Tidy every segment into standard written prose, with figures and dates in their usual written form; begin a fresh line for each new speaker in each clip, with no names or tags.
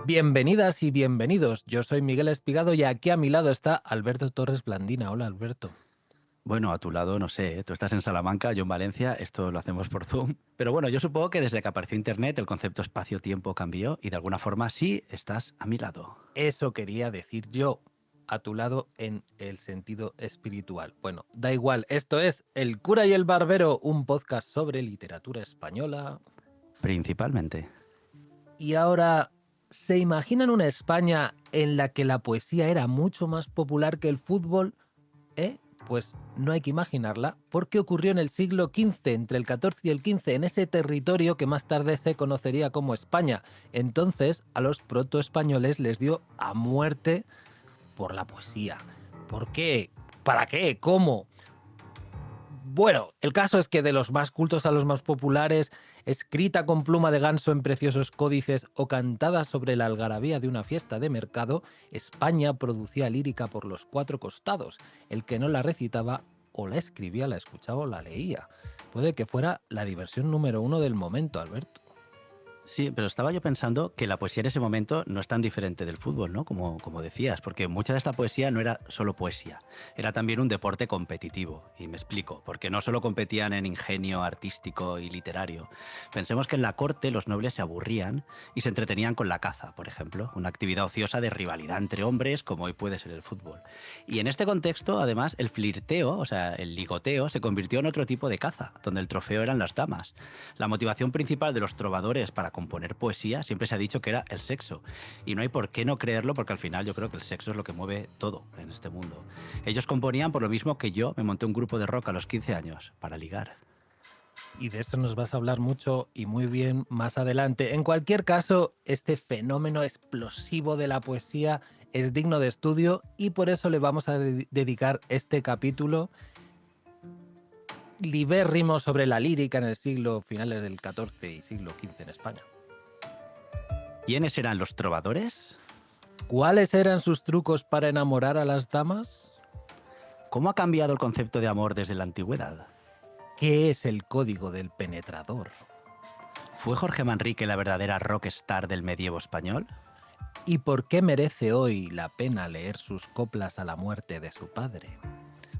Bienvenidas y bienvenidos. Yo soy Miguel Espigado y aquí a mi lado está Alberto Torres Blandina. Hola, Alberto.
Bueno, a tu lado, no sé, ¿eh? Tú estás en Salamanca, yo en Valencia, esto lo hacemos por Zoom. Pero bueno, yo supongo que desde que apareció Internet el concepto espacio-tiempo cambió y de alguna forma sí estás a mi lado.
Eso quería decir yo, a tu lado en el sentido espiritual. Bueno, da igual, esto es El cura y el barbero, un podcast sobre literatura española.
Principalmente.
Y ahora, ¿se imaginan una España en la que la poesía era mucho más popular que el fútbol? Pues no hay que imaginarla, porque ocurrió en el siglo XV, entre el XIV y el XV, en ese territorio que más tarde se conocería como España. Entonces, a los protoespañoles les dio a muerte por la poesía. ¿Por qué? ¿Para qué? ¿Cómo? Bueno, el caso es que de los más cultos a los más populares, escrita con pluma de ganso en preciosos códices o cantada sobre la algarabía de una fiesta de mercado, España producía lírica por los cuatro costados. El que no la recitaba o la escribía, la escuchaba o la leía. Puede que fuera la diversión número uno del momento, Alberto.
Sí, pero estaba yo pensando que la poesía en ese momento no es tan diferente del fútbol, ¿no? Como decías, porque mucha de esta poesía no era solo poesía, era también un deporte competitivo. Y me explico, porque no solo competían en ingenio artístico y literario. Pensemos que en la corte los nobles se aburrían y se entretenían con la caza, por ejemplo, una actividad ociosa de rivalidad entre hombres, como hoy puede ser el fútbol. Y en este contexto, además, el flirteo, o sea, el ligoteo, se convirtió en otro tipo de caza, donde el trofeo eran las damas. La motivación principal de los trovadores para componer poesía siempre se ha dicho que era el sexo. Y no hay por qué no creerlo, porque al final yo creo que el sexo es lo que mueve todo en este mundo. Ellos componían por lo mismo que yo me monté un grupo de rock a los 15 años, para ligar.
Y de eso nos vas a hablar mucho y muy bien más adelante. En cualquier caso, este fenómeno explosivo de la poesía es digno de estudio y por eso le vamos a dedicar este capítulo libérrimo sobre la lírica en el siglo finales del XIV y siglo XV en España.
¿Quiénes eran los trovadores?
¿Cuáles eran sus trucos para enamorar a las damas?
¿Cómo ha cambiado el concepto de amor desde la antigüedad?
¿Qué es el código del penetrador?
¿Fue Jorge Manrique la verdadera rockstar del medievo español?
¿Y por qué merece hoy la pena leer sus coplas a la muerte de su padre?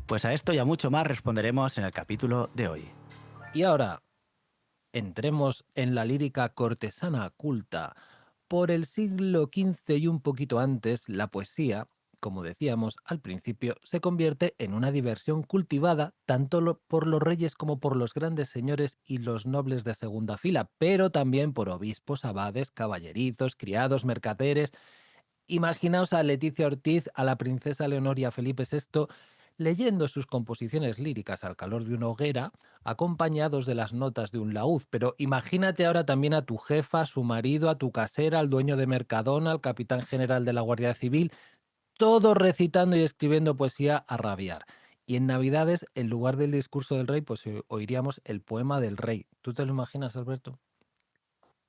Pues a esto y a mucho más responderemos en el capítulo de hoy.
Y ahora, entremos en la lírica cortesana culta. Por el siglo XV y un poquito antes, la poesía, como decíamos al principio, se convierte en una diversión cultivada tanto por los reyes como por los grandes señores y los nobles de segunda fila, pero también por obispos, abades, caballerizos, criados, mercaderes. Imaginaos a Leticia Ortiz, a la princesa Leonor y a Felipe VI leyendo sus composiciones líricas al calor de una hoguera, acompañados de las notas de un laúd. Pero imagínate ahora también a tu jefa, a su marido, a tu casera, al dueño de Mercadona, al capitán general de la Guardia Civil, todos recitando y escribiendo poesía a rabiar. Y en Navidades, en lugar del discurso del rey, pues oiríamos el poema del rey. ¿Tú te lo imaginas, Alberto?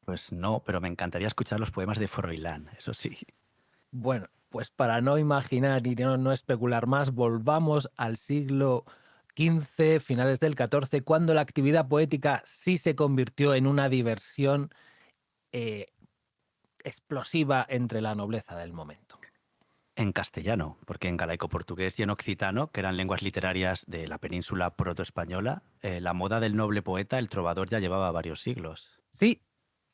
Pues no, pero me encantaría escuchar los poemas de Froilán, eso sí.
Bueno, pues para no imaginar y no especular más, volvamos al siglo XV, finales del XIV, cuando la actividad poética sí se convirtió en una diversión eh, explosiva entre la nobleza del momento.
En castellano, porque en galaico-portugués y en occitano, que eran lenguas literarias de la península protoespañola, la moda del noble poeta, el trovador, ya llevaba varios siglos.
Sí,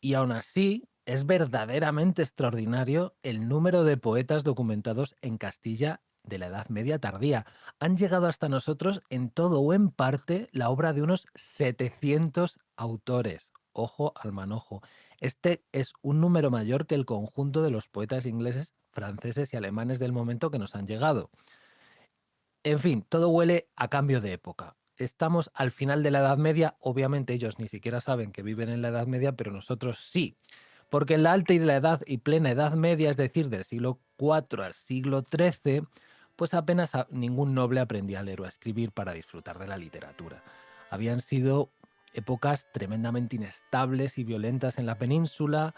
y aún así es verdaderamente extraordinario el número de poetas documentados en Castilla de la Edad Media tardía. Han llegado hasta nosotros en todo o en parte la obra de unos 700 autores. Ojo al manojo. Este es un número mayor que el conjunto de los poetas ingleses, franceses y alemanes del momento que nos han llegado. En fin, todo huele a cambio de época. Estamos al final de la Edad Media, obviamente ellos ni siquiera saben que viven en la Edad Media, pero nosotros sí. Porque en la alta y la edad y plena Edad Media, es decir, del siglo IV al siglo XIII, pues apenas ningún noble aprendía a leer o a escribir para disfrutar de la literatura. Habían sido épocas tremendamente inestables y violentas en la península.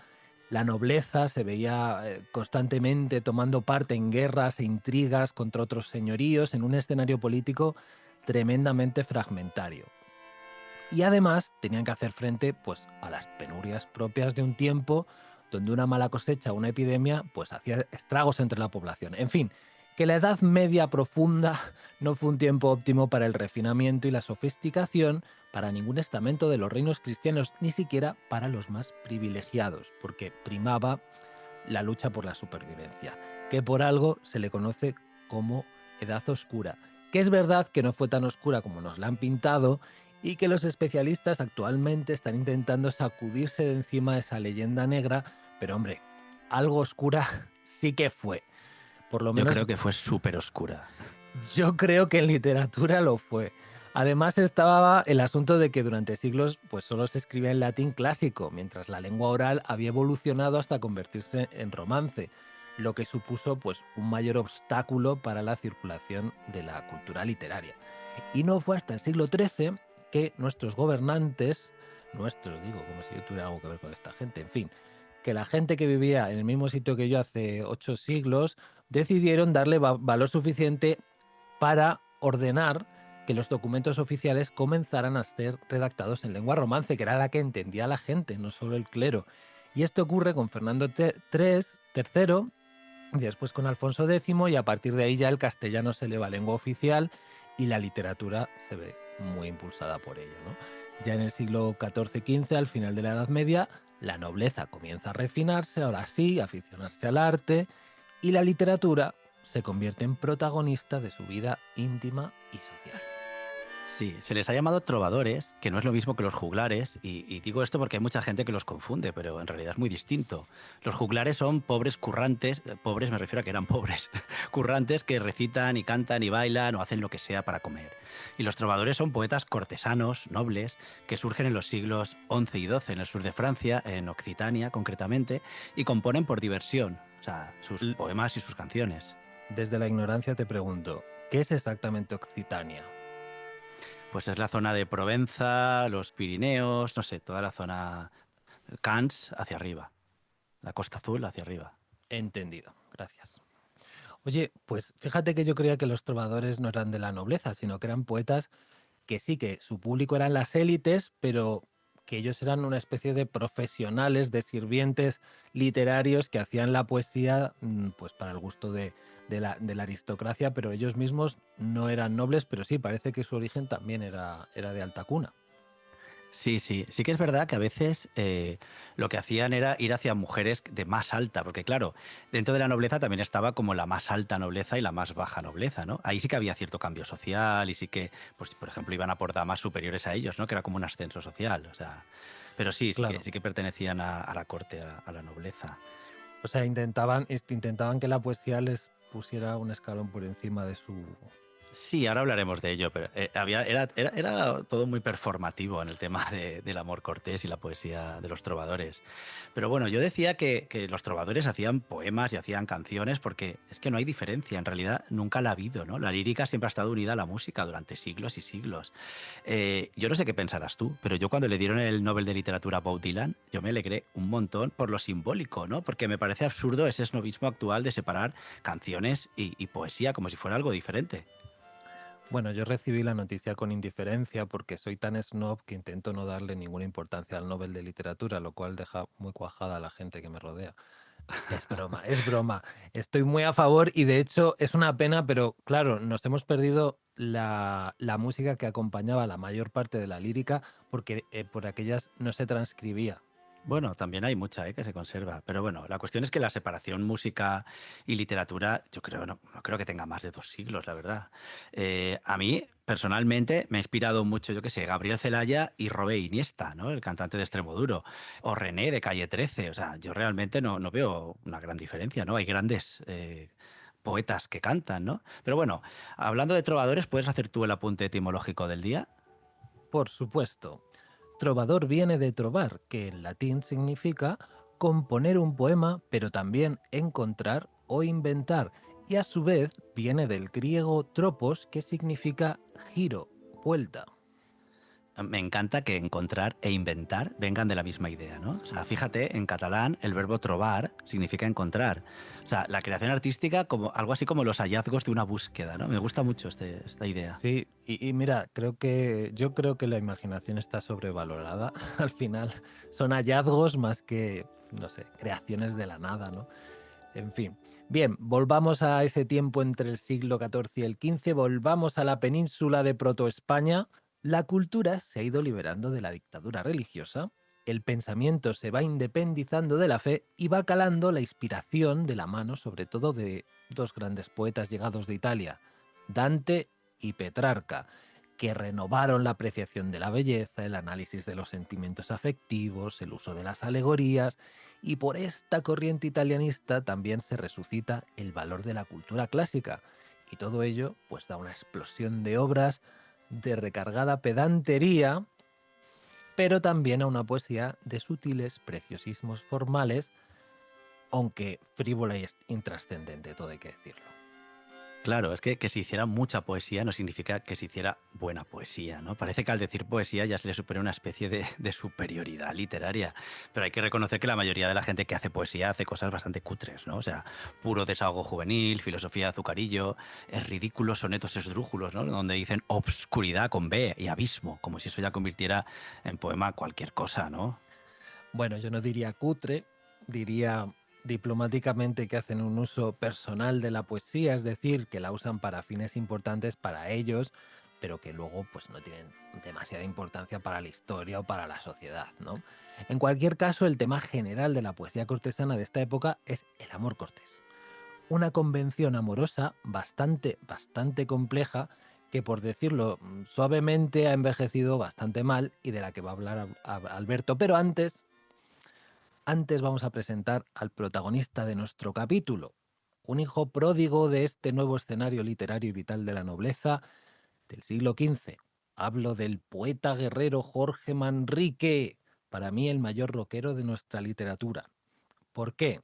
La nobleza se veía constantemente tomando parte en guerras e intrigas contra otros señoríos en un escenario político tremendamente fragmentario. Y además tenían que hacer frente pues, a las penurias propias de un tiempo donde una mala cosecha o una epidemia pues hacía estragos entre la población. En fin, que la Edad Media profunda no fue un tiempo óptimo para el refinamiento y la sofisticación para ningún estamento de los reinos cristianos, ni siquiera para los más privilegiados, porque primaba la lucha por la supervivencia, que por algo se le conoce como Edad Oscura, que es verdad que no fue tan oscura como nos la han pintado y que los especialistas actualmente están intentando sacudirse de encima esa leyenda negra, pero hombre, algo oscura sí que fue. Por lo
Yo creo
menos
que fue súper oscura.
yo creo que en literatura lo fue. Además estaba el asunto de que durante siglos pues solo se escribía en latín clásico, mientras la lengua oral había evolucionado hasta convertirse en romance, lo que supuso pues un mayor obstáculo para la circulación de la cultura literaria. Y no fue hasta el siglo XIII que nuestros gobernantes, nuestros digo, como si yo tuviera algo que ver con esta gente, en fin, que la gente que vivía en el mismo sitio que yo hace 8 siglos decidieron darle valor suficiente para ordenar que los documentos oficiales comenzaran a ser redactados en lengua romance, que era la que entendía la gente, no solo el clero. Y esto ocurre con Fernando III, y después con Alfonso X, y a partir de ahí ya el castellano se eleva a lengua oficial y la literatura se ve muy impulsada por ello, ¿no? Ya en el siglo XIV-XV, al final de la Edad Media, la nobleza comienza a refinarse, ahora sí, a aficionarse al arte, y la literatura se convierte en protagonista de su vida íntima y social.
Sí, se les ha llamado trovadores, que no es lo mismo que los juglares, y digo esto porque hay mucha gente que los confunde, pero en realidad es muy distinto. Los juglares son pobres currantes, pobres me refiero a que eran pobres, currantes que recitan y cantan y bailan o hacen lo que sea para comer. Y los trovadores son poetas cortesanos, nobles, que surgen en los siglos XI y XII en el sur de Francia, en Occitania concretamente, y componen por diversión, o sea, sus poemas y sus canciones.
Desde la ignorancia te pregunto, ¿qué es exactamente Occitania?
Pues es la zona de Provenza, los Pirineos, no sé, toda la zona Cannes hacia arriba, la Costa Azul hacia arriba.
Entendido, gracias. Oye, pues fíjate que yo creía que los trovadores no eran de la nobleza, sino que eran poetas que sí, que su público eran las élites, pero que ellos eran una especie de profesionales, de sirvientes literarios que hacían la poesía pues para el gusto de la aristocracia, pero ellos mismos no eran nobles, pero sí, parece que su origen también era de alta cuna.
Sí, sí, sí que es verdad que a veces lo que hacían era ir hacia mujeres de más alta, porque claro, dentro de la nobleza también estaba como la más alta nobleza y la más baja nobleza, ¿no? Ahí sí que había cierto cambio social y sí que, pues por ejemplo, iban a por damas superiores a ellos, ¿no? Que era como un ascenso social, o sea, pero sí,
Claro.
sí que pertenecían a la corte, a la nobleza.
O sea, intentaban que la poesía les pusiera un escalón por encima de su...
Sí, ahora hablaremos de ello, pero era todo muy performativo en el tema del amor cortés y la poesía de los trovadores. Pero bueno, yo decía que los trovadores hacían poemas y hacían canciones porque es que no hay diferencia, en realidad nunca la ha habido, ¿no? La lírica siempre ha estado unida a la música durante siglos y siglos. Yo no sé qué pensarás tú, pero yo cuando le dieron el Nobel de Literatura a Bob Dylan, yo me alegré un montón por lo simbólico, ¿no? Porque me parece absurdo ese esnovismo actual de separar canciones y poesía como si fuera algo diferente.
Bueno, yo recibí la noticia con indiferencia porque soy tan snob que intento no darle ninguna importancia al Nobel de Literatura, lo cual deja muy cuajada a la gente que me rodea. Es broma, es broma. Estoy muy a favor y de hecho es una pena, pero claro, nos hemos perdido la música que acompañaba la mayor parte de la lírica porque por aquellas no se transcribía.
Bueno, también hay mucha, que se conserva. Pero bueno, la cuestión es que la separación música y literatura, yo creo, no creo que tenga más de 2 siglos, la verdad. A mí, personalmente, me ha inspirado mucho, yo qué sé, Gabriel Celaya y Robé Iniesta, ¿no? El cantante de Extremoduro. O René de Calle 13. O sea, yo realmente no veo una gran diferencia, ¿no? Hay grandes poetas que cantan, ¿no? Pero bueno, hablando de trovadores, ¿puedes hacer tú el apunte etimológico del día?
Por supuesto. Trovador viene de trovar, que en latín significa componer un poema, pero también encontrar o inventar, y a su vez viene del griego tropos, que significa giro, vuelta.
Me encanta que encontrar e inventar vengan de la misma idea, ¿no? O sea, fíjate, en catalán el verbo trobar significa encontrar. O sea, la creación artística como algo así como los hallazgos de una búsqueda, ¿no? Me gusta mucho esta idea.
Sí, y mira, yo creo que la imaginación está sobrevalorada. Al final son hallazgos más que no sé, creaciones de la nada, ¿no? En fin. Bien, volvamos a ese tiempo entre el siglo XIV y el XV, volvamos a la península de Protoespaña. La cultura se ha ido liberando de la dictadura religiosa, el pensamiento se va independizando de la fe y va calando la inspiración de la mano, sobre todo de dos grandes poetas llegados de Italia, Dante y Petrarca, que renovaron la apreciación de la belleza, el análisis de los sentimientos afectivos, el uso de las alegorías, y por esta corriente italianista también se resucita el valor de la cultura clásica. Y todo ello pues da una explosión de obras de recargada pedantería, pero también a una poesía de sutiles preciosismos formales, aunque frívola y intrascendente, todo hay que decirlo.
Claro, es que se hiciera mucha poesía no significa que se hiciera buena poesía, ¿no? Parece que al decir poesía ya se le supone una especie de superioridad literaria, pero hay que reconocer que la mayoría de la gente que hace poesía hace cosas bastante cutres, ¿no? O sea, puro desahogo juvenil, filosofía de azucarillo, ridículos sonetos esdrújulos, ¿no? Donde dicen obscuridad con B y abismo, como si eso ya convirtiera en poema cualquier cosa, ¿no?
Bueno, yo no diría cutre, diría diplomáticamente que hacen un uso personal de la poesía, es decir, que la usan para fines importantes para ellos, pero que luego pues no tienen demasiada importancia para la historia o para la sociedad, ¿no? En cualquier caso, el tema general de la poesía cortesana de esta época es el amor cortés. Una convención amorosa bastante compleja que, por decirlo suavemente, ha envejecido bastante mal y de la que va a hablar Alberto. Pero antes vamos a presentar al protagonista de nuestro capítulo, un hijo pródigo de este nuevo escenario literario y vital de la nobleza del siglo XV. Hablo del poeta guerrero Jorge Manrique, para mí el mayor rockero de nuestra literatura. ¿Por qué?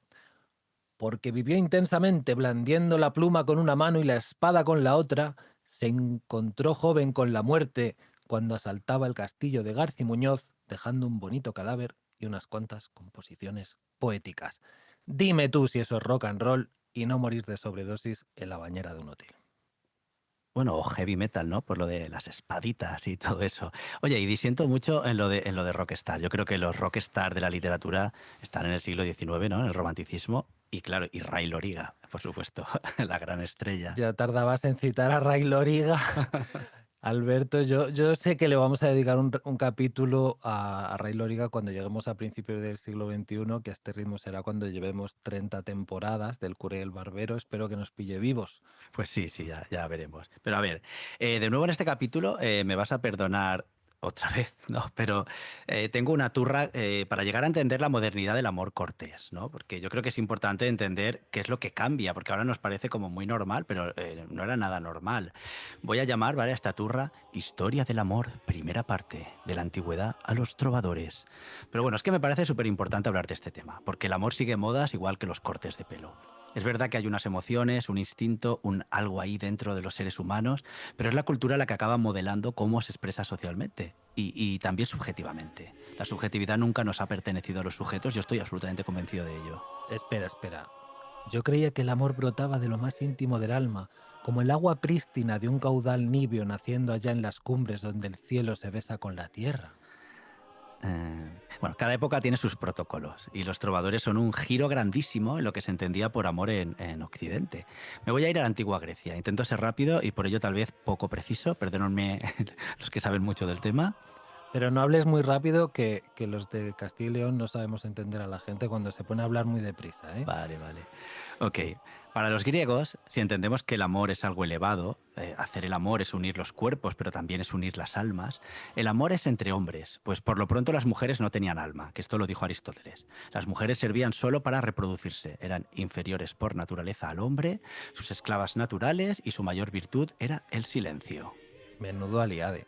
Porque vivió intensamente blandiendo la pluma con una mano y la espada con la otra, se encontró joven con la muerte cuando asaltaba el castillo de Garcimuñoz, dejando un bonito cadáver y unas cuantas composiciones poéticas. Dime tú si eso es rock and roll y no morir de sobredosis en la bañera de un hotel.
Bueno, o heavy metal, ¿no? Por lo de las espaditas y todo eso. Oye, y disiento mucho en lo de rockstar. Yo creo que los rockstar de la literatura están en el siglo XIX, ¿no? En el romanticismo. Y claro, y Ray Loriga, por supuesto, la gran estrella.
Ya tardabas en citar a Ray Loriga. Alberto, yo sé que le vamos a dedicar un capítulo a Ray Loriga cuando lleguemos a principios del siglo XXI, que a este ritmo será cuando llevemos 30 temporadas del Cura y el Barbero. Espero que nos pille vivos.
Pues sí, sí, ya veremos. Pero a ver, de nuevo en este capítulo me vas a perdonar otra vez, ¿no? Pero tengo una turra para llegar a entender la modernidad del amor cortés, ¿no? Porque yo creo que es importante entender qué es lo que cambia, porque ahora nos parece como muy normal, pero no era nada normal. Voy a llamar, ¿vale? A esta turra Historia del amor, primera parte, de la antigüedad a los trovadores. Pero bueno, es que me parece súper importante hablar de este tema, porque el amor sigue modas igual que los cortes de pelo. Es verdad que hay unas emociones, un instinto, un algo ahí dentro de los seres humanos, pero es la cultura la que acaba modelando cómo se expresa socialmente y también subjetivamente. La subjetividad nunca nos ha pertenecido a los sujetos, yo estoy absolutamente convencido de ello.
Espera, espera. Yo creía que el amor brotaba de lo más íntimo del alma, como el agua prístina de un caudal nibio naciendo allá en las cumbres donde el cielo se besa con la tierra.
Bueno, cada época tiene sus protocolos y los trovadores son un giro grandísimo en lo que se entendía por amor en Occidente. Me voy a ir a la antigua Grecia. Intento ser rápido y por ello tal vez poco preciso, perdónenme los que saben mucho del tema.
Pero no hables muy rápido que los de Castilla y León no sabemos entender a la gente cuando se pone a hablar muy deprisa, ¿eh?
Vale, vale. Ok. Para los griegos, si entendemos que el amor es algo elevado, hacer el amor es unir los cuerpos, pero también es unir las almas, el amor es entre hombres, pues por lo pronto las mujeres no tenían alma, que esto lo dijo Aristóteles. Las mujeres servían solo para reproducirse, eran inferiores por naturaleza al hombre, sus esclavas naturales y su mayor virtud era el silencio.
Menudo aliade.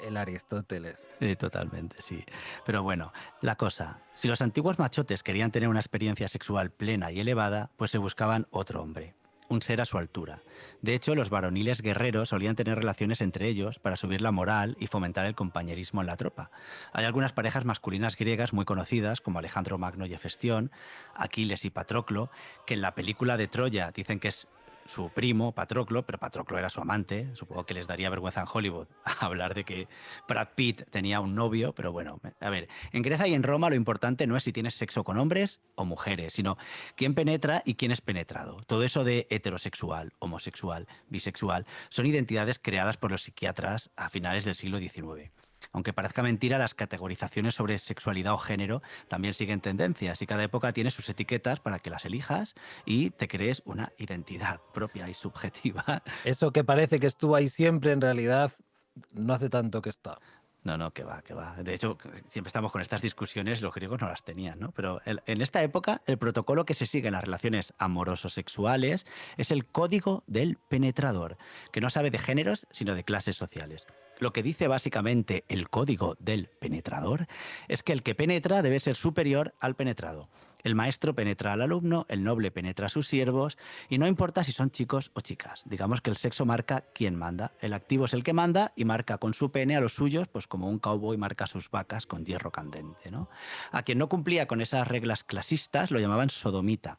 El Aristóteles.
Totalmente, sí. Pero bueno, la cosa, si los antiguos machotes querían tener una experiencia sexual plena y elevada, pues se buscaban otro hombre, un ser a su altura. De hecho, los varoniles guerreros solían tener relaciones entre ellos para subir la moral y fomentar el compañerismo en la tropa. Hay algunas parejas masculinas griegas muy conocidas, como Alejandro Magno y Hefestión, Aquiles y Patroclo, que en la película de Troya dicen que es su primo, Patroclo, pero Patroclo era su amante. Supongo que les daría vergüenza en Hollywood hablar de que Brad Pitt tenía un novio, pero bueno, a ver, en Grecia y en Roma lo importante no es si tienes sexo con hombres o mujeres, sino quién penetra y quién es penetrado. Todo eso de heterosexual, homosexual, bisexual, son identidades creadas por los psiquiatras a finales del siglo XIX. Aunque parezca mentira, las categorizaciones sobre sexualidad o género también siguen tendencias y cada época tiene sus etiquetas para que las elijas y te crees una identidad propia y subjetiva.
Eso que parece que estuvo ahí siempre, en realidad no hace tanto que está.
No, no, que va, que va. De hecho, siempre estamos con estas discusiones, los griegos no las tenían, ¿no? Pero en esta época, el protocolo que se sigue en las relaciones amoroso-sexuales es el código del penetrador, que no sabe de géneros, sino de clases sociales. Lo que dice básicamente el código del penetrador es que el que penetra debe ser superior al penetrado. El maestro penetra al alumno, el noble penetra a sus siervos, y no importa si son chicos o chicas. Digamos que el sexo marca quién manda. El activo es el que manda y marca con su pene a los suyos, pues como un cowboy marca a sus vacas con hierro candente, ¿no? A quien no cumplía con esas reglas clasistas lo llamaban sodomita.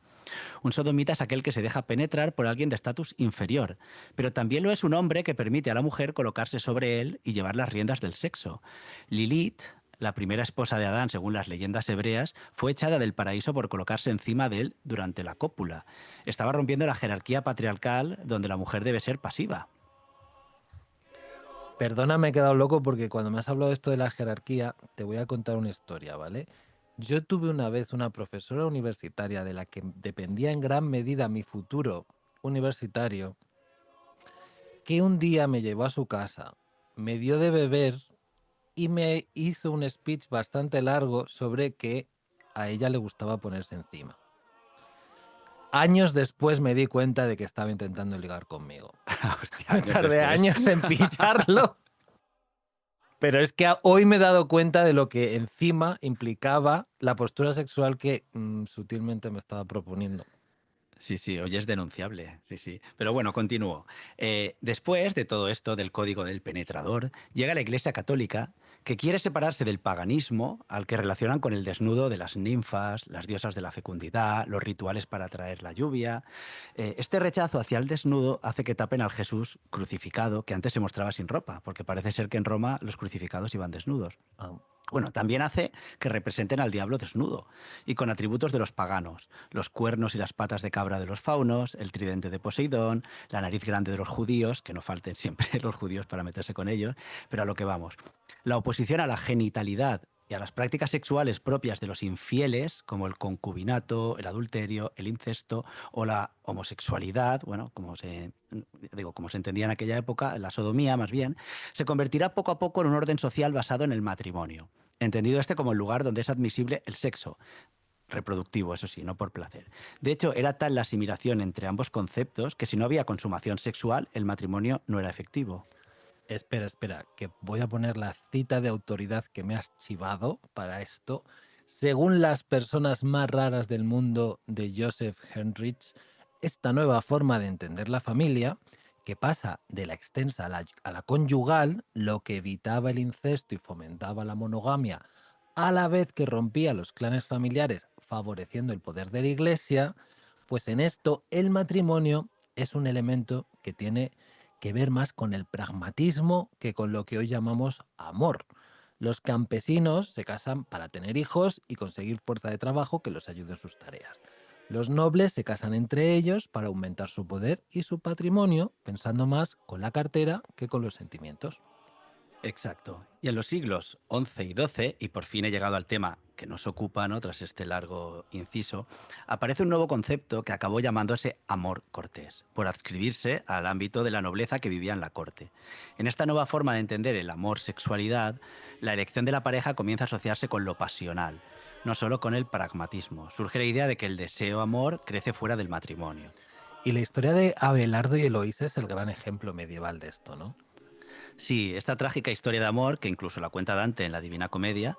Un sodomita es aquel que se deja penetrar por alguien de estatus inferior, pero también lo es un hombre que permite a la mujer colocarse sobre él y llevar las riendas del sexo. Lilith, la primera esposa de Adán según las leyendas hebreas, fue echada del paraíso por colocarse encima de él durante la cópula. Estaba rompiendo la jerarquía patriarcal donde la mujer debe ser pasiva.
Perdona, me he quedado loco porque cuando me has hablado de esto de la jerarquía, te voy a contar una historia, ¿vale? Yo tuve una vez una profesora universitaria de la que dependía en gran medida mi futuro universitario, que un día me llevó a su casa, me dio de beber y me hizo un speech bastante largo sobre que a ella le gustaba ponerse encima. Años después me di cuenta de que estaba intentando ligar conmigo.
Hostia,
Me
años
tardé
después.
años en pillarlo. Pero es que hoy me he dado cuenta de lo que encima implicaba la postura sexual que sutilmente me estaba proponiendo.
Sí, sí, hoy es denunciable, sí, sí. Pero bueno, continúo. Después de todo esto del código del penetrador, llega la Iglesia Católica que quiere separarse del paganismo al que relacionan con el desnudo de las ninfas, las diosas de la fecundidad, los rituales para atraer la lluvia. Este rechazo hacia el desnudo hace que tapen al Jesús crucificado, que antes se mostraba sin ropa, porque parece ser que en Roma los crucificados iban desnudos.
Ah,
Bueno, también hace que representen al diablo desnudo y con atributos de los paganos, los cuernos y las patas de cabra de los faunos, el tridente de Poseidón, la nariz grande de los judíos, que no falten siempre los judíos para meterse con ellos, pero a lo que vamos. La oposición a la genitalidad y a las prácticas sexuales propias de los infieles, como el concubinato, el adulterio, el incesto o la homosexualidad, bueno, como se entendía en aquella época, la sodomía más bien, se convertirá poco a poco en un orden social basado en el matrimonio, entendido este como el lugar donde es admisible el sexo, reproductivo, eso sí, no por placer. De hecho, era tal la asimilación entre ambos conceptos que si no había consumación sexual, el matrimonio no era efectivo.
espera, espera, que voy a poner la cita de autoridad que me has chivado para esto. Según las personas más raras del mundo de Joseph Henrich, esta nueva forma de entender la familia, que pasa de la extensa a la conyugal, lo que evitaba el incesto y fomentaba la monogamia, a la vez que rompía los clanes familiares, favoreciendo el poder de la iglesia, pues en esto el matrimonio es un elemento que tiene que ver más con el pragmatismo que con lo que hoy llamamos amor. Los campesinos se casan para tener hijos y conseguir fuerza de trabajo que los ayude en sus tareas. Los nobles se casan entre ellos para aumentar su poder y su patrimonio, pensando más con la cartera que con los sentimientos.
Exacto. Y en los siglos XI y XII, y por fin he llegado al tema que nos ocupa, ¿no? Tras este largo inciso, aparece un nuevo concepto que acabó llamándose amor cortés, por adscribirse al ámbito de la nobleza que vivía en la corte. En esta nueva forma de entender el amor-sexualidad, la elección de la pareja comienza a asociarse con lo pasional, no solo con el pragmatismo. Surge la idea de que el deseo-amor crece fuera del matrimonio.
Y la historia de Abelardo y Eloísa es el gran ejemplo medieval de esto, ¿no?
Sí, esta trágica historia de amor, que incluso la cuenta Dante en la Divina Comedia,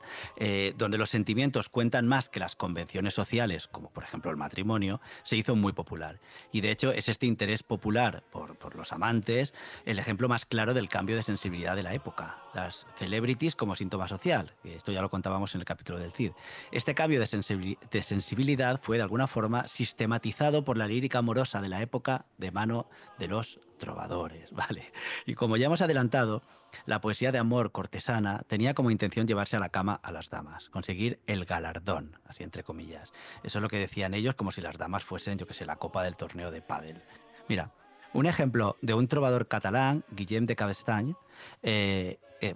donde los sentimientos cuentan más que las convenciones sociales, como por ejemplo el matrimonio, se hizo muy popular. Y de hecho es este interés popular por los amantes el ejemplo más claro del cambio de sensibilidad de la época. Las celebrities como síntoma social, que esto ya lo contábamos en el capítulo del Cid. Este cambio de sensibilidad fue de alguna forma sistematizado por la lírica amorosa de la época de mano de los trovadores, ¿vale? Y como ya hemos adelantado, la poesía de amor cortesana tenía como intención llevarse a la cama a las damas, conseguir el galardón, así entre comillas. Eso es lo que decían ellos, como si las damas fuesen, yo que sé, la copa del torneo de pádel. Mira, un ejemplo de un trovador catalán, Guillem de Cabestany.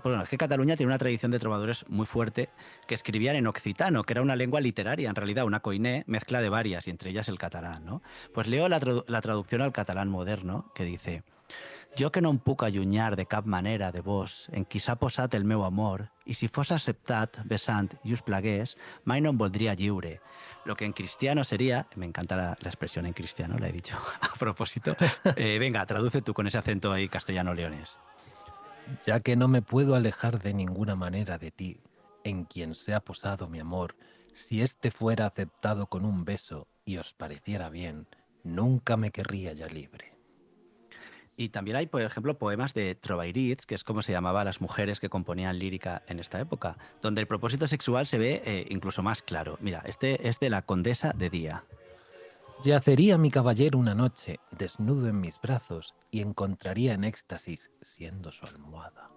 Bueno, es que Cataluña tiene una tradición de trovadores muy fuerte que escribían en occitano, que era una lengua literaria, en realidad una koiné, mezcla de varias, y entre ellas el catalán, ¿no? Pues leo la traducción al catalán moderno, que dice: jo que no em puc allunyar de cap manera de vos, en qui s'ha posat el meu amor, i si fos acceptat, besant i us plagués, mai no em voldria lliure. Lo que en cristiano sería, me encanta la expresión en cristiano, la he dicho a propósito. Venga, traduce tú con ese acento ahí castellano-leones.
Ya que no me puedo alejar de ninguna manera de ti, en quien se ha posado mi amor, si éste fuera aceptado con un beso y os pareciera bien, nunca me querría ya libre.
Y también hay, por ejemplo, poemas de trovairits, que es como se llamaba a las mujeres que componían lírica en esta época, donde el propósito sexual se ve incluso más claro. Mira, este es de la Condesa de Día.
Yacería mi caballero una noche, desnudo en mis brazos, y encontraría en éxtasis siendo su almohada.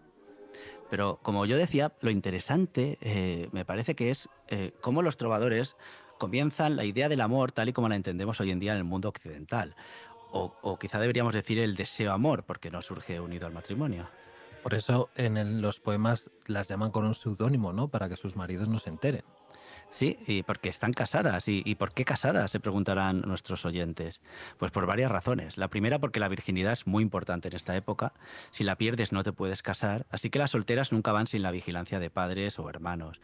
Pero como yo decía, lo interesante me parece que es cómo los trovadores comienzan la idea del amor tal y como la entendemos hoy en día en el mundo occidental. O quizá deberíamos decir el deseo amor, porque no surge unido al matrimonio.
Por eso los poemas las llaman con un seudónimo, ¿no? Para que sus maridos no se enteren.
Sí, y porque están casadas. ¿Y por qué casadas? Se preguntarán nuestros oyentes. Pues por varias razones. La primera, porque la virginidad es muy importante en esta época. Si la pierdes no te puedes casar, así que las solteras nunca van sin la vigilancia de padres o hermanos.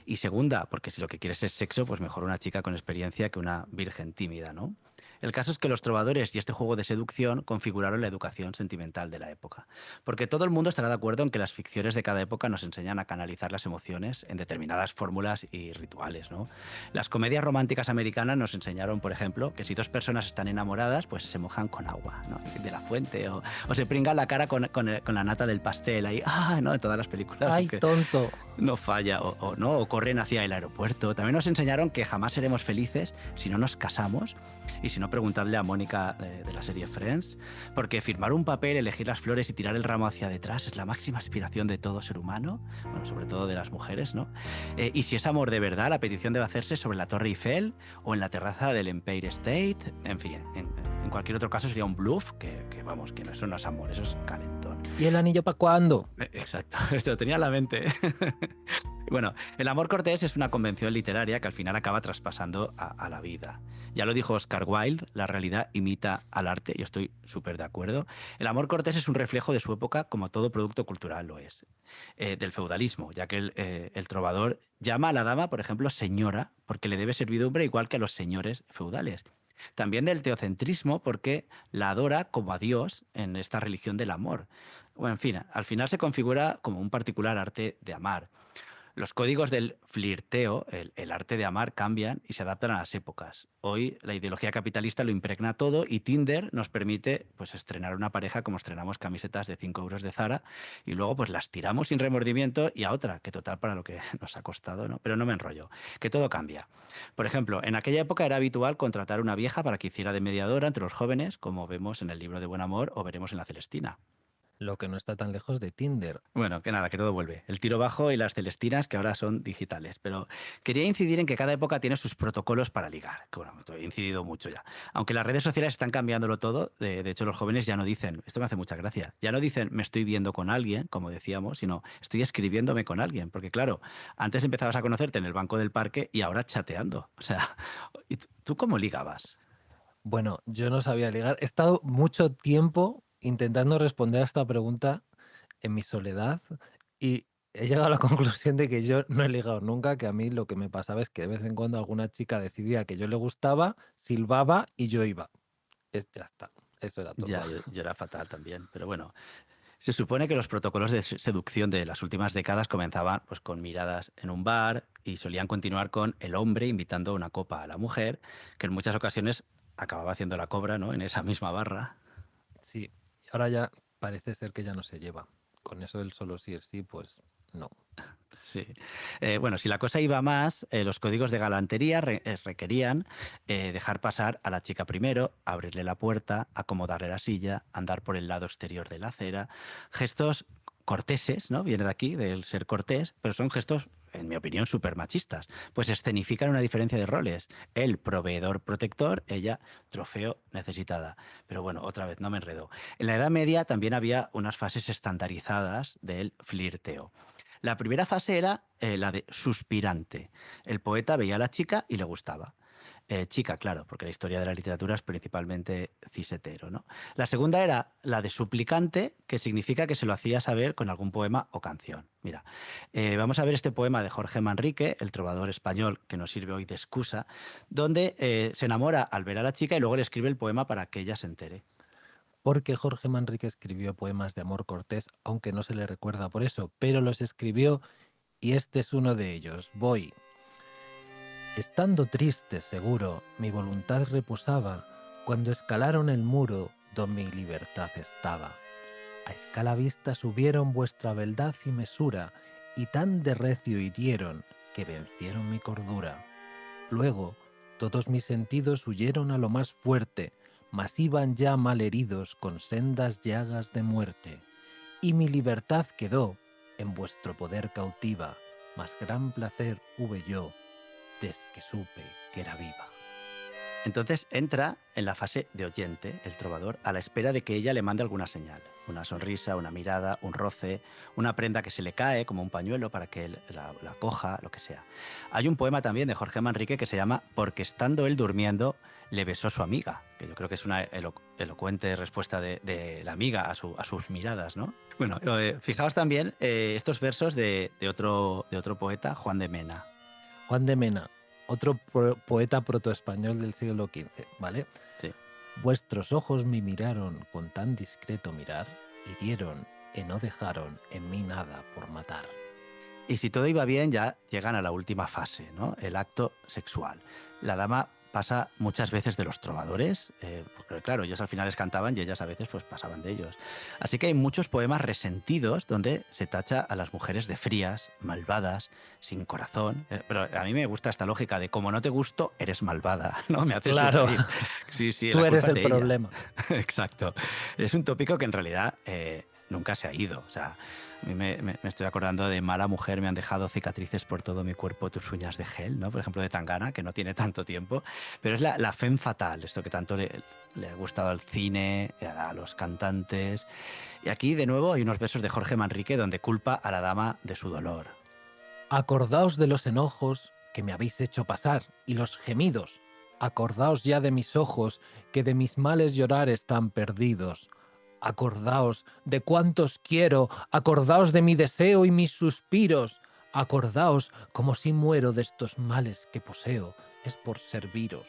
Y segunda, porque si lo que quieres es sexo, pues mejor una chica con experiencia que una virgen tímida, ¿no? El caso es que los trovadores y este juego de seducción configuraron la educación sentimental de la época. Porque todo el mundo estará de acuerdo en que las ficciones de cada época nos enseñan a canalizar las emociones en determinadas fórmulas y rituales, ¿no? Las comedias románticas americanas nos enseñaron, por ejemplo, que si dos personas están enamoradas, pues se mojan con agua, ¿no? De la fuente, o se pringan la cara con la nata del pastel ahí, ¿no? En todas las películas,
¡Ay,
que
tonto!
no falla, o no, o corren hacia el aeropuerto. También nos enseñaron que jamás seremos felices si no nos casamos, y si no, preguntadle a Mónica de la serie Friends, porque firmar un papel, elegir las flores y tirar el ramo hacia detrás es la máxima aspiración de todo ser humano, bueno, sobre todo de las mujeres, ¿no? Y si es amor de verdad, la petición debe hacerse sobre la Torre Eiffel o en la terraza del Empire State, en fin, en cualquier otro caso sería un bluff, vamos, que eso no es amor, eso es calentón.
¿Y el anillo para cuándo?
Exacto, esto lo tenía en la mente. Bueno, el amor cortés es una convención literaria que al final acaba traspasando a la vida. Ya lo dijo Oscar Wilde, la realidad imita al arte, yo estoy súper de acuerdo. El amor cortés es un reflejo de su época, como todo producto cultural lo es, del feudalismo, ya que el trovador llama a la dama, por ejemplo, señora, porque le debe servidumbre igual que a los señores feudales. También del teocentrismo, porque la adora como a Dios en esta religión del amor. Bueno, en fin, al final se configura como un particular arte de amar. Los códigos del flirteo, el arte de amar, cambian y se adaptan a las épocas. Hoy la ideología capitalista lo impregna todo y Tinder nos permite pues estrenar una pareja como estrenamos camisetas de 5 euros de Zara y luego pues las tiramos sin remordimiento y a otra, que total para lo que nos ha costado, ¿no? Pero no me enrollo, que todo cambia. Por ejemplo, en aquella época era habitual contratar una vieja para que hiciera de mediadora entre los jóvenes, como vemos en el libro de Buen Amor o veremos en la Celestina.
Lo que no está tan lejos de Tinder.
Bueno, que nada, que todo vuelve. El tiro bajo y las celestinas que ahora son digitales. Pero quería incidir en que cada época tiene sus protocolos para ligar. Que bueno, he incidido mucho ya. Aunque las redes sociales están cambiándolo todo, de hecho los jóvenes ya no dicen, esto me hace mucha gracia, ya no dicen me estoy viendo con alguien, como decíamos, sino estoy escribiéndome con alguien. Porque claro, antes empezabas a conocerte en el banco del parque y ahora chateando. O sea, ¿y tú cómo ligabas?
Bueno, yo no sabía ligar. He estado mucho tiempo intentando responder a esta pregunta en mi soledad y he llegado a la conclusión de que yo no he ligado nunca, que a mí lo que me pasaba es que de vez en cuando alguna chica decidía que yo le gustaba, silbaba y yo iba. Ya está, eso era todo.
Ya, yo era fatal también, pero bueno. Se supone que los protocolos de seducción de las últimas décadas comenzaban pues, con miradas en un bar y solían continuar con el hombre invitando una copa a la mujer, que en muchas ocasiones acababa haciendo la cobra, ¿no? En esa misma barra.
Sí, ahora ya parece ser que ya no se lleva. Con eso del solo sí es sí, pues no.
Sí. Bueno, si la cosa iba más, los códigos de galantería requerían dejar pasar a la chica primero, abrirle la puerta, acomodarle la silla, andar por el lado exterior de la acera. Gestos corteses, ¿no? Viene de aquí, del ser cortés, pero son gestos, en mi opinión, súper machistas. Pues escenifican una diferencia de roles. Él, proveedor protector, ella, trofeo necesitada. Pero bueno, otra vez, no me enredo. En la Edad Media también había unas fases estandarizadas del flirteo. La primera fase era la de suspirante. El poeta veía a la chica y le gustaba. Chica, claro, porque la historia de la literatura es principalmente cisetero, ¿no? La segunda era la de suplicante, que significa que se lo hacía saber con algún poema o canción. Mira, vamos a ver este poema de Jorge Manrique, el trovador español que nos sirve hoy de excusa, donde se enamora al ver a la chica y luego le escribe el poema para que ella se entere.
Porque Jorge Manrique escribió poemas de amor cortés, aunque no se le recuerda por eso, pero los escribió y este es uno de ellos. Voy. Estando triste, seguro, mi voluntad reposaba cuando escalaron el muro donde mi libertad estaba. A escala vista subieron vuestra beldad y mesura, y tan de recio hirieron que vencieron mi cordura. Luego, todos mis sentidos huyeron a lo más fuerte, mas iban ya mal heridos con sendas llagas de muerte. Y mi libertad quedó en vuestro poder cautiva, mas gran placer hube yo, des que supe que era viva.
Entonces entra en la fase de oyente, el trovador, a la espera de que ella le mande alguna señal. Una sonrisa, una mirada, un roce, una prenda que se le cae como un pañuelo para que él la coja, lo que sea. Hay un poema también de Jorge Manrique que se llama Porque estando él durmiendo, le besó su amiga, que yo creo que es una elocuente respuesta de la amiga a sus miradas, ¿no? Bueno, fijaos también estos versos de otro poeta, Juan de Mena.
Juan de Mena, otro poeta protoespañol del siglo XV, ¿vale?
Sí.
Vuestros ojos me miraron con tan discreto mirar, hirieron y no dejaron en mí nada por matar.
Y si todo iba bien, ya llegan a la última fase, ¿no? El acto sexual. La dama pasa muchas veces de los trovadores, porque claro, ellos al final les cantaban y ellas a veces pues pasaban de ellos. Así que hay muchos poemas resentidos donde se tacha a las mujeres de frías, malvadas, sin corazón. Pero a mí me gusta esta lógica de como no te gusto, eres malvada, ¿no? Me hace
Claro,
sonreír. Sí, sí,
tú
la culpa
eres
es
el
de ella.
problema.
Exacto. Es un tópico que en realidad nunca se ha ido. O sea, a mí me estoy acordando de Mala mujer, me han dejado cicatrices por todo mi cuerpo tus uñas de gel, ¿no? Por ejemplo, de Tangana, que no tiene tanto tiempo. Pero es la femme fatal, esto que tanto le ha gustado al cine, a los cantantes. Y aquí, de nuevo, hay unos versos de Jorge Manrique donde culpa a la dama de su dolor.
Acordaos de los enojos que me habéis hecho pasar y los gemidos. Acordaos ya de mis ojos que de mis males llorar están perdidos. Acordaos de cuántos quiero, acordaos de mi deseo y mis suspiros. Acordaos como si muero de estos males que poseo, es por serviros.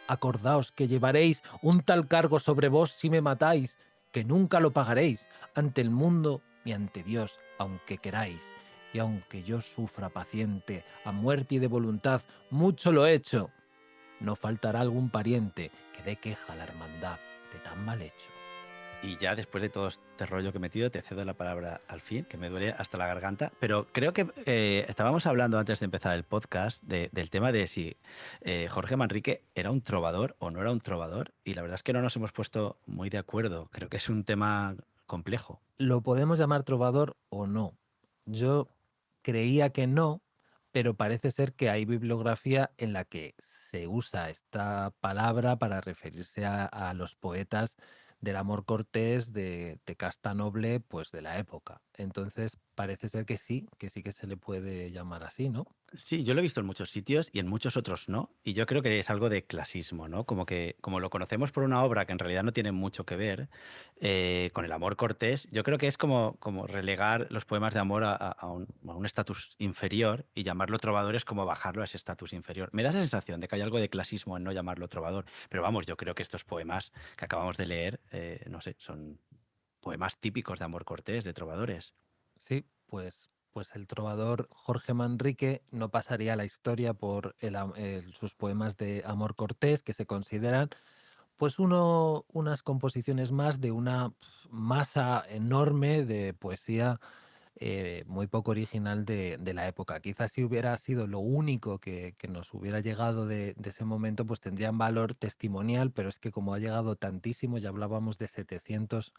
Acordaos que llevaréis un tal cargo sobre vos si me matáis, que nunca lo pagaréis ante el mundo ni ante Dios, aunque queráis. Y aunque yo sufra paciente, a muerte y de voluntad, mucho lo he hecho, no faltará algún pariente que dé queja a la hermandad de tan mal hecho.
Y ya después de todo este rollo que he metido, te cedo la palabra al fin, que me duele hasta la garganta. Pero creo que estábamos hablando antes de empezar el podcast del tema de si Jorge Manrique era un trovador o no era un trovador. Y la verdad es que no nos hemos puesto muy de acuerdo. Creo que es un tema complejo.
¿Lo podemos llamar trovador o no? Yo creía que no, pero parece ser que hay bibliografía en la que se usa esta palabra para referirse a los poetas del amor cortés de casta noble, pues de la época. Entonces parece ser que sí que se le puede llamar así, ¿no?
Sí, yo lo he visto en muchos sitios y en muchos otros no. Y yo creo que es algo de clasismo, ¿no? Como que, como lo conocemos por una obra que en realidad no tiene mucho que ver con el amor cortés, yo creo que es como relegar los poemas de amor a un estatus inferior y llamarlo trovador es como bajarlo a ese estatus inferior. Me da esa sensación de que hay algo de clasismo en no llamarlo trovador. Pero vamos, yo creo que estos poemas que acabamos de leer, no sé, son poemas típicos de amor cortés, de trovadores.
Sí, pues el trovador Jorge Manrique no pasaría a la historia por sus poemas de amor cortés, que se consideran pues unas composiciones más de una masa enorme de poesía muy poco original de la época. Quizás si hubiera sido lo único que nos hubiera llegado de ese momento, pues tendrían valor testimonial, pero es que como ha llegado tantísimo, ya hablábamos de 700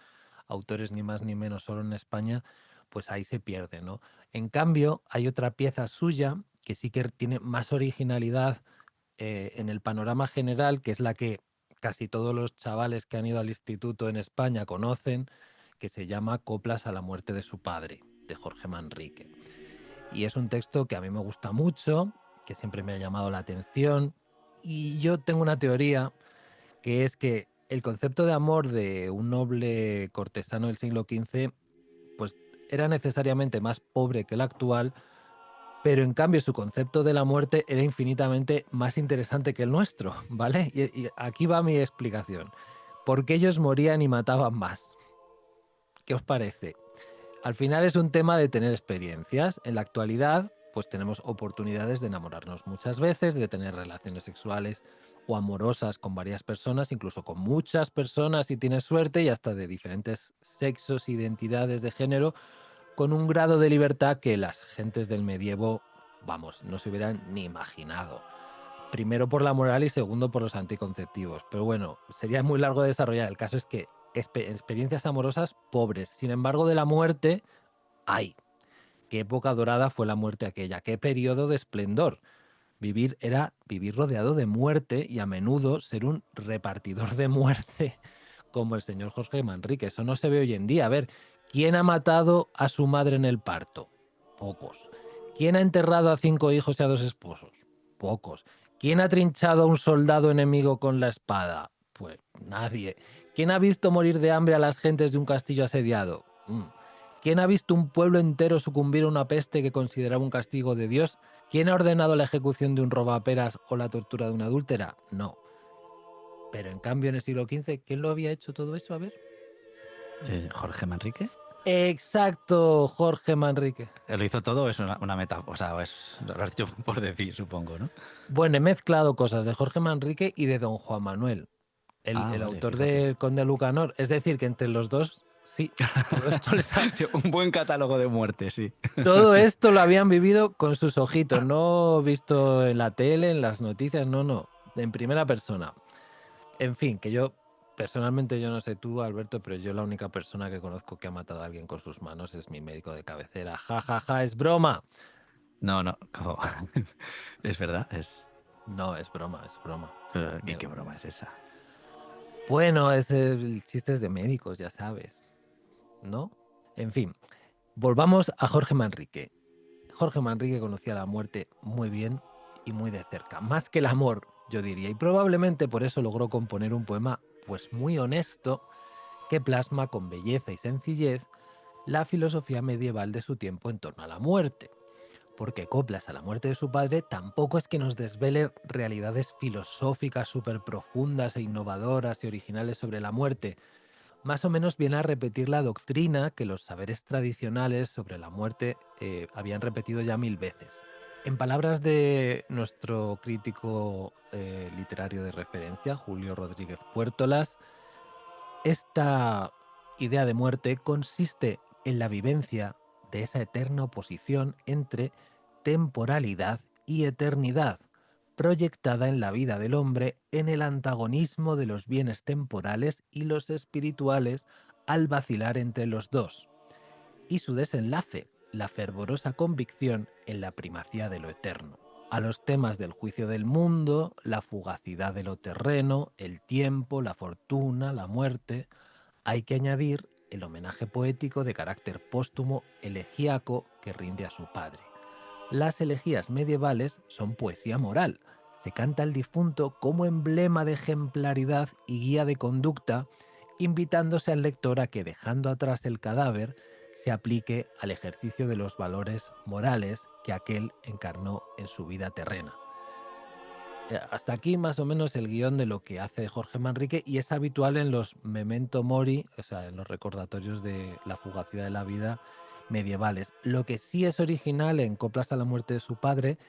autores ni más ni menos solo en España, pues ahí se pierde, ¿no? En cambio, hay otra pieza suya que sí que tiene más originalidad en el panorama general, que es la que casi todos los chavales que han ido al instituto en España conocen, que se llama Coplas a la muerte de su padre, de Jorge Manrique. Y es un texto que a mí me gusta mucho, que siempre me ha llamado la atención, y yo tengo una teoría que es que el concepto de amor de un noble cortesano del siglo XV pues era necesariamente más pobre que el actual, pero en cambio su concepto de la muerte era infinitamente más interesante que el nuestro, ¿vale? Y aquí va mi explicación. ¿Por qué ellos morían y mataban más? ¿Qué os parece? Al final es un tema de tener experiencias. En la actualidad, pues tenemos oportunidades de enamorarnos muchas veces, de tener relaciones sexuales o amorosas con varias personas, incluso con muchas personas si tienes suerte, y hasta de diferentes sexos, identidades de género, con un grado de libertad que las gentes del medievo, vamos, no se hubieran ni imaginado. Primero por la moral y segundo por los anticonceptivos. Pero bueno, sería muy largo de desarrollar. El caso es que experiencias amorosas pobres. Sin embargo, de la muerte, hay. Qué época dorada fue la muerte aquella. Qué periodo de esplendor. Vivir era vivir rodeado de muerte y a menudo ser un repartidor de muerte como el señor Jorge Manrique. Eso no se ve hoy en día. A ver, ¿quién ha matado a su madre en el parto? Pocos. ¿Quién ha enterrado a 5 hijos y a 2 esposos? Pocos. ¿Quién ha trinchado a un soldado enemigo con la espada? Pues nadie. ¿Quién ha visto morir de hambre a las gentes de un castillo asediado? ¿Quién ha visto un pueblo entero sucumbir a una peste que consideraba un castigo de Dios? ¿Quién ha ordenado la ejecución de un robaperas o la tortura de una adúltera? No. Pero en cambio en el siglo XV, ¿quién lo había hecho todo eso? A ver.
Jorge Manrique.
Exacto, Jorge Manrique.
Lo hizo todo, es una metáfora, o sea, lo has dicho por decir, supongo, ¿no?
Bueno, he mezclado cosas de Jorge Manrique y de Don Juan Manuel,
Ah,
el
vale,
autor
fíjate.
del Conde Lucanor. Es decir, que entre los dos, sí, todo esto,
Un buen catálogo de muerte, sí.
todo esto lo habían vivido con sus ojitos, no visto en la tele, en las noticias, no, no, en primera persona. En fin, que yo, personalmente, yo no sé tú, Alberto, pero yo la única persona que conozco que ha matado a alguien con sus manos es mi médico de cabecera. Ja, ja, ja, es broma.
No, no, es verdad,
No, es broma, es broma.
¿Qué broma es esa?
Bueno, es el chiste es de médicos, ya sabes, ¿no? En fin, volvamos a Jorge Manrique. Jorge Manrique conocía la muerte muy bien y muy de cerca, más que el amor, yo diría, y probablemente por eso logró componer un poema pues muy honesto que plasma con belleza y sencillez la filosofía medieval de su tiempo en torno a la muerte. Porque Coplas a la muerte de su padre tampoco es que nos desvele realidades filosóficas súper profundas e innovadoras y originales sobre la muerte. Más o menos viene a repetir la doctrina que los saberes tradicionales sobre la muerte habían repetido ya 1000 veces. En palabras de nuestro crítico literario de referencia, Julio Rodríguez Puertolas, esta idea de muerte consiste en la vivencia de esa eterna oposición entre temporalidad y eternidad, proyectada en la vida del hombre en el antagonismo de los bienes temporales y los espirituales al vacilar entre los dos, y su desenlace, la fervorosa convicción en la primacía de lo eterno. A los temas del juicio del mundo, la fugacidad de lo terreno, el tiempo, la fortuna, la muerte, hay que añadir el homenaje poético de carácter póstumo elegíaco que rinde a su padre. Las elegías medievales son poesía moral. Se canta al difunto como emblema de ejemplaridad y guía de conducta, invitándose al lector a que, dejando atrás el cadáver, se aplique al ejercicio de los valores morales que aquel encarnó en su vida terrena. Hasta aquí más o menos el guión de lo que hace Jorge Manrique y es habitual en los Memento Mori, o sea, en los recordatorios de la fugacidad de la vida medievales. Lo que sí es original en Coplas a la muerte de su padre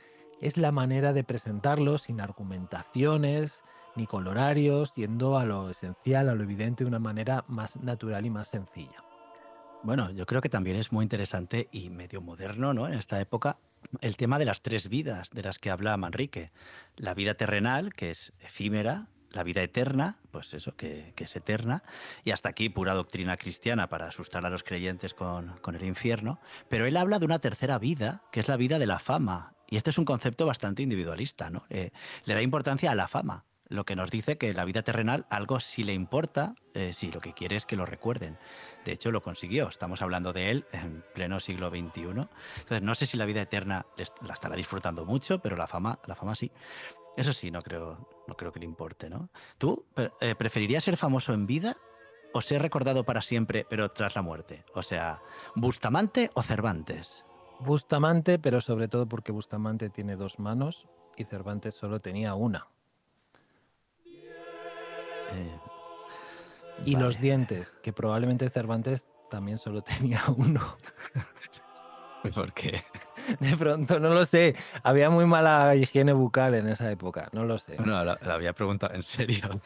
es la manera de presentarlo sin argumentaciones ni colorarios, yendo a lo esencial, a lo evidente de una manera más natural y más sencilla.
Bueno, yo creo que también es muy interesante y medio moderno, ¿no? En esta época, el tema de las tres vidas de las que habla Manrique. La vida terrenal, que es efímera, la vida eterna, pues eso, que es eterna, y hasta aquí pura doctrina cristiana para asustar a los creyentes con el infierno, pero él habla de una tercera vida, que es la vida de la fama, y este es un concepto bastante individualista, ¿no? Le da importancia a la fama, lo que nos dice que la vida terrenal algo sí le importa, si lo que quiere es que lo recuerden. De hecho, lo consiguió. Estamos hablando de él en pleno siglo XXI. Entonces, no sé si la vida eterna la estará disfrutando mucho, pero la fama sí. Eso sí, no creo que le importe, ¿no? ¿Tú preferirías ser famoso en vida o ser recordado para siempre, pero tras la muerte? O sea, ¿Bustamante o Cervantes?
Bustamante, pero sobre todo porque Bustamante tiene dos manos y Cervantes solo tenía una.
Eh,
Y los
vale.
dientes, que probablemente Cervantes también solo tenía uno.
Porque
De pronto, no lo sé. Había muy mala higiene bucal en esa época, no lo sé.
no, la había preguntado en serio.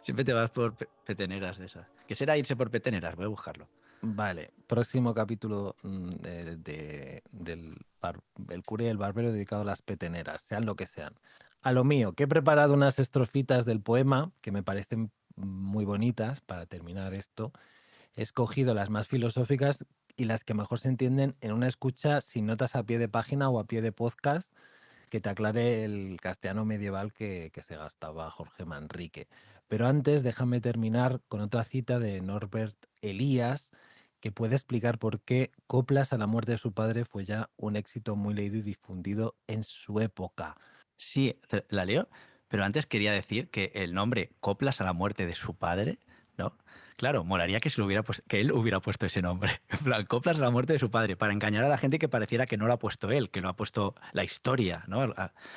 Siempre te vas por peteneras de esas. ¿Qué será irse por peteneras? Voy a buscarlo.
Vale, próximo capítulo El cura y el barbero dedicado a las peteneras, sean lo que sean. A lo mío, que he preparado unas estrofitas del poema que me parecen muy bonitas para terminar esto. He escogido las más filosóficas y las que mejor se entienden en una escucha sin notas a pie de página o a pie de podcast que te aclare el castellano medieval que se gastaba Jorge Manrique. Pero antes déjame terminar con otra cita de Norbert Elias que puede explicar por qué Coplas a la muerte de su padre fue ya un éxito muy leído y difundido en su época.
Sí, la leo, pero antes quería decir que el nombre Coplas a la muerte de su padre, ¿no? Claro, molaría que, que él hubiera puesto ese nombre. En plan, Coplas a la muerte de su padre, para engañar a la gente que pareciera que no lo ha puesto él, que lo ha puesto la historia, ¿no?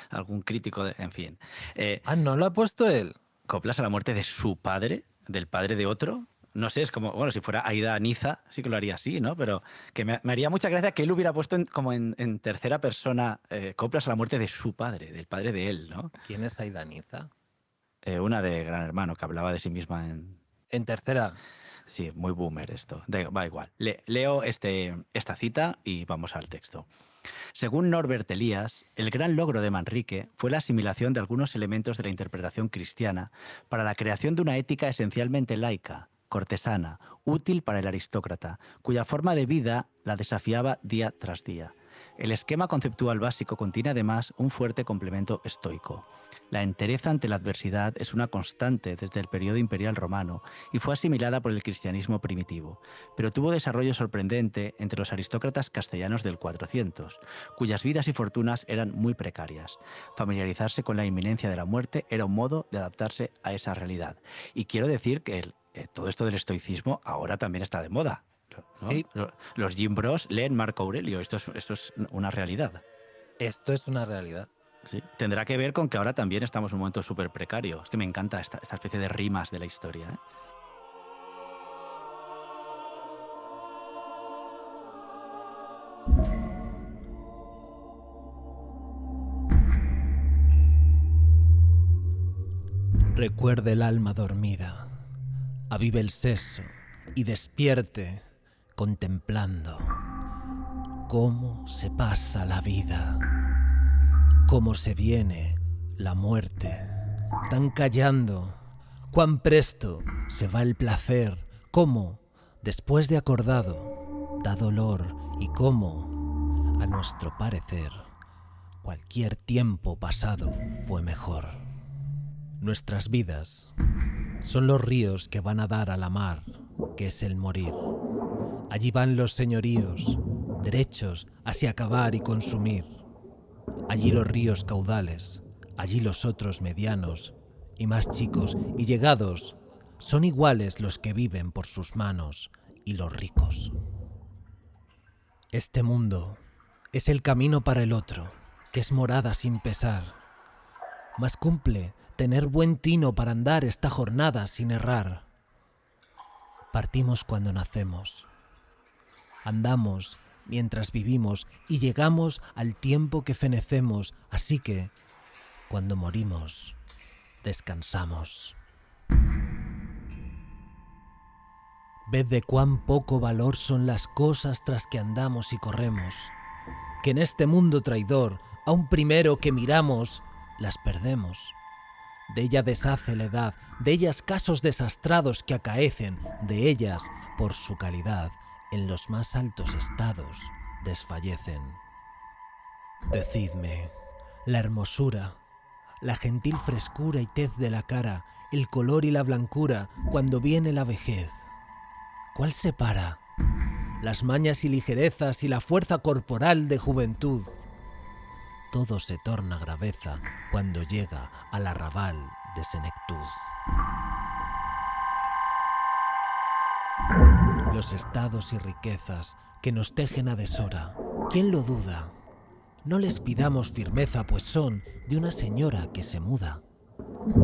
Algún crítico, en fin. Eh,
Ah, ¿no lo ha puesto él?
Coplas a la muerte de su padre, del padre de otro. No sé, es como, bueno, si fuera Aida Niza, sí que lo haría así, ¿no? Pero que me haría mucha gracia que él hubiera puesto como en tercera persona Coplas a la muerte de su padre, del padre de él, ¿no?
¿Quién es Aidaniza?
Una de Gran Hermano que hablaba de sí misma en...
En tercera.
Sí, muy boomer esto. Va igual. Leo esta cita y vamos al texto. Según Norbert Elias, el gran logro de Manrique fue la asimilación de algunos elementos de la interpretación cristiana para la creación de una ética esencialmente laica, cortesana, útil para el aristócrata, cuya forma de vida la desafiaba día tras día. El esquema conceptual básico contiene además un fuerte complemento estoico. La entereza ante la adversidad es una constante desde el periodo imperial romano y fue asimilada por el cristianismo primitivo, pero tuvo desarrollo sorprendente entre los aristócratas castellanos del 400, cuyas vidas y fortunas eran muy precarias. Familiarizarse con la inminencia de la muerte era un modo de adaptarse a esa realidad. Y quiero decir que todo esto del estoicismo ahora también está de moda, ¿no?
Sí,
Los Jim Bros leen Marco Aurelio, esto es una realidad.
esto es una realidad.
¿Sí? Tendrá que ver con que ahora también estamos en un momento súper precario. Es que me encanta esta especie de rimas de la historia, ¿eh?
Recuerde el alma dormida, avive el seso y despierte contemplando cómo se pasa la vida, cómo se viene la muerte, tan callando, cuán presto se va el placer, cómo, después de acordado, da dolor y cómo, a nuestro parecer, cualquier tiempo pasado fue mejor. Nuestras vidas son los ríos que van a dar a la mar, que es el morir. Allí van los señoríos, derechos hacia acabar y consumir. Allí los ríos caudales, allí los otros medianos y más chicos y llegados, son iguales los que viven por sus manos y los ricos. Este mundo es el camino para el otro, que es morada sin pesar. Mas cumple tener buen tino para andar esta jornada sin errar. Partimos cuando nacemos. Andamos mientras vivimos y llegamos al tiempo que fenecemos, así que, cuando morimos, descansamos. Ved de cuán poco valor son las cosas tras que andamos y corremos, que en este mundo traidor, a un primero que miramos, las perdemos. De ella deshace la edad, de ellas casos desastrados que acaecen, de ellas, por su calidad, en los más altos estados desfallecen. Decidme, la hermosura, la gentil frescura y tez de la cara, el color y la blancura, cuando viene la vejez, ¿cuál separa? Las mañas y ligerezas y la fuerza corporal de juventud. Todo se torna graveza cuando llega al arrabal de senectud. Los estados y riquezas que nos tejen a deshora, ¿quién lo duda? No les pidamos firmeza, pues son de una señora que se muda.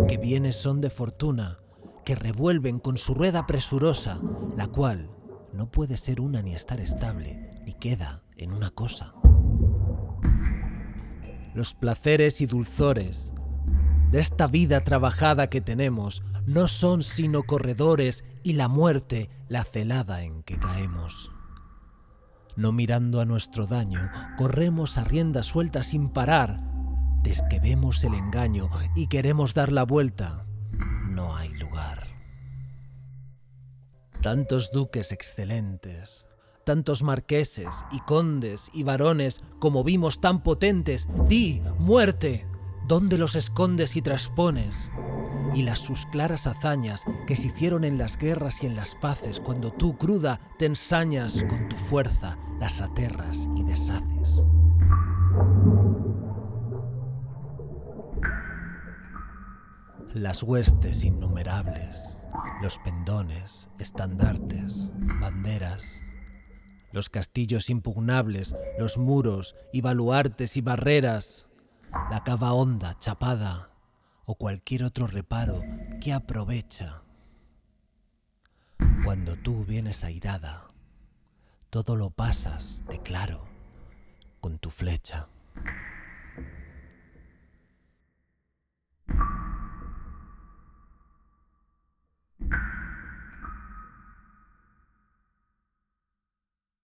Que bienes son de fortuna, que revuelven con su rueda presurosa, la cual no puede ser una ni estar estable, ni queda en una cosa. Los placeres y dulzores de esta vida trabajada que tenemos no son sino corredores y la muerte la celada en que caemos. No mirando a nuestro daño, corremos a rienda suelta sin parar. Desde que vemos el engaño y queremos dar la vuelta, no hay lugar. Tantos duques excelentes, tantos marqueses y condes y varones como vimos tan potentes, di, muerte, ¿dónde los escondes y traspones? Y las sus claras hazañas que se hicieron en las guerras y en las paces, cuando tú, cruda, te ensañas con tu fuerza, las aterras y deshaces. Las huestes innumerables, los pendones, estandartes, banderas, los castillos impugnables, los muros y baluartes y barreras, la cava honda, chapada o cualquier otro reparo que aprovecha. Cuando tú vienes airada, todo lo pasas de claro con tu flecha.